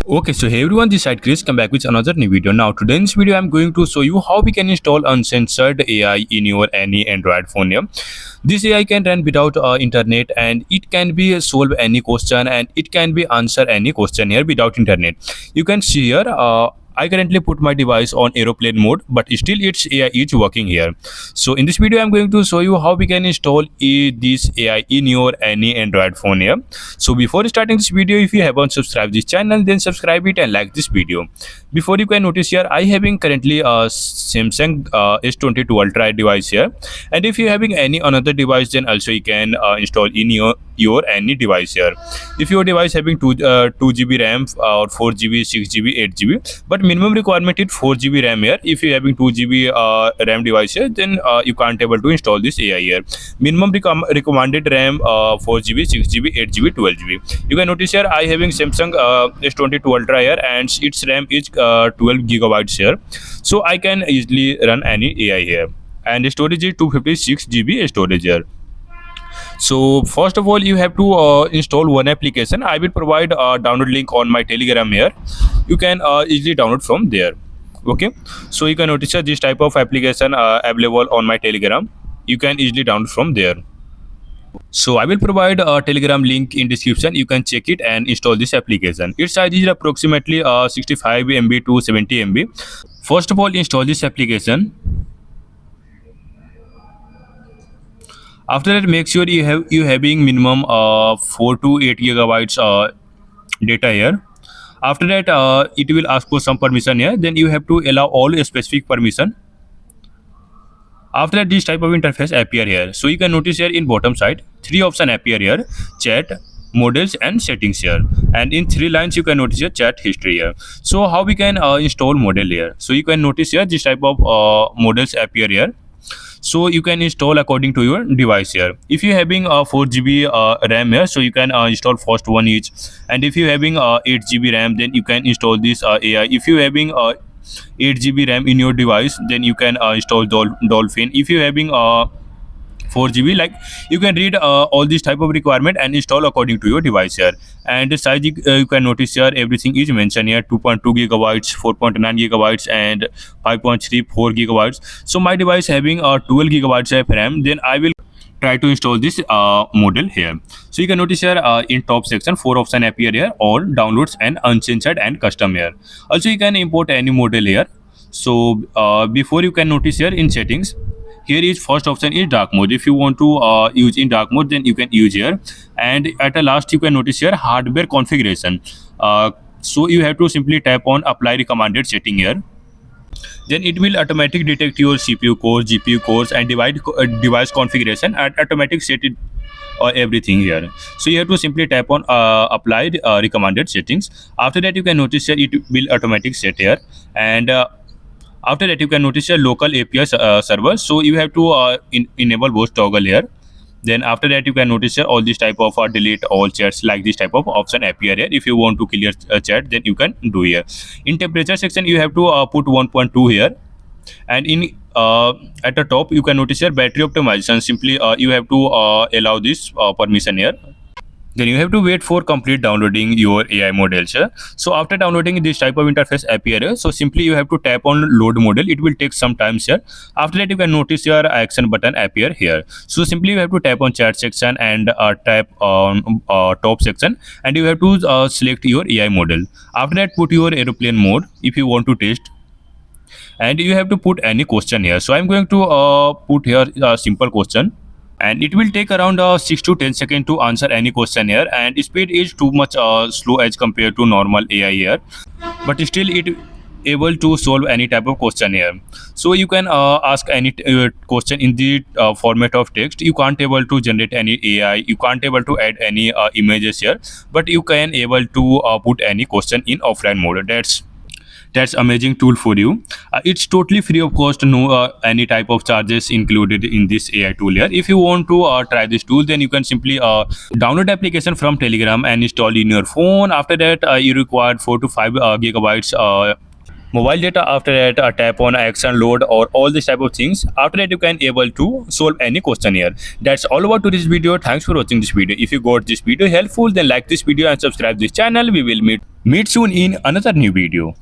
Okay, so hey everyone, this side Krish, come back with another new video. Now today in this video I'm going to show you how we can install uncensored AI in your any Android phone here. This AI can run without internet, and it can be solve any question, and it can be answer any question here without internet. You can see here I currently put my device on aeroplane mode, but still its AI is working here. So in this video I'm going to show you how we can install this AI in your any Android phone here. So before starting this video, if you haven't subscribed this channel, then subscribe it and like this video. Before you can notice here, I having currently a Samsung S22 Ultra device here, and if you having any another device, then also you can install in your any device here. If your device having 2 GB RAM or 4 GB, 6 GB, 8 GB, but minimum requirement is 4 GB RAM here. If you having 2 GB RAM device here, then you can't able to install this AI here. Minimum recommended RAM 4 GB, 6 GB, 8 GB, 12 GB. You can notice here I having Samsung S22 Ultra here, and its RAM is 12 GB here, so I can easily run any AI here, and the storage is 256 GB storage here. So first of all, you have to install one application. I will provide a download link on my Telegram here. You can easily download from there. Okay, so you can notice this type of application available on my Telegram. You can easily download from there. So I will provide a Telegram link in description. You can check it and install this application. Its size is approximately 65 MB to 70 MB. First of all, install this application. After that, make sure you having minimum 4 to 8 gigabytes data here. After that, it will ask for some permission here. Then you have to allow all specific permission. After that, this type of interface appear here. So you can notice here in bottom side, three options appear here: chat, models, and settings here. And in three lines, you can notice here chat history here. So how we can install model here? So you can notice here this type of models appear here. So you can install according to your device here. If you having 4 GB RAM here, so you can install first one each. And if you having 8 GB RAM, then you can install this AI. If you having 8 GB RAM in your device, then you can install Dolphin. If you having 4 GB, like, you can read all these type of requirement and install according to your device here. And the size, you can notice here everything is mentioned here: 2.2 gigabytes, 4.9 gigabytes, and 5.34 gigabytes. So my device having 12 gigabytes of RAM, then I will try to install this model here. So you can notice here in top section 4 options appear here: all, downloads, and uncensored, and custom here. Also you can import any model here. So before, you can notice here in settings, here is first option is dark mode. If you want to use in dark mode, then you can use here. And at the last, you can notice here hardware configuration. So you have to simply tap on apply recommended setting here. Then it will automatically detect your CPU cores, GPU cores, and device configuration, and automatic set it everything here. So you have to simply tap on apply recommended settings. After that, you can notice here it will automatic set here. And after that, you can notice your local API server. So you have to enable both toggle here. Then after that, you can notice here all this type of delete all chats, like this type of option appear here. If you want to clear chat, then you can do here. In temperature section, you have to put 1.2 here. And in at the top, you can notice here battery optimization. Simply you have to allow this permission here. Then you have to wait for complete downloading your AI models. So after downloading, this type of interface appear. So simply you have to tap on load model. It will take some time here. After that, you can notice your action button appear here. So simply you have to tap on chat section and tap on top section, and you have to select your AI model. After that, put your aeroplane mode if you want to test. And you have to put any question here. So I'm going to put here a simple question, and it will take around 6 to 10 seconds to answer any question here. And speed is too much slow as compared to normal AI here, but still it able to solve any type of question here. So you can ask any question in the format of text. You can't able to generate any AI, you can't able to add any images here, but you can able to put any question in offline mode. That's amazing tool for you. It's totally free of cost, no any type of charges included in this AI tool here. If you want to try this tool, then you can simply download application from Telegram and install in your phone. After that, you require 4 to 5 gigabytes mobile data. After that, tap on action, load, or all this type of things. After that, you can able to solve any question here. That's all about today's video. Thanks for watching this video. If you got this video helpful, then like this video and subscribe this channel. We will meet soon in another new video.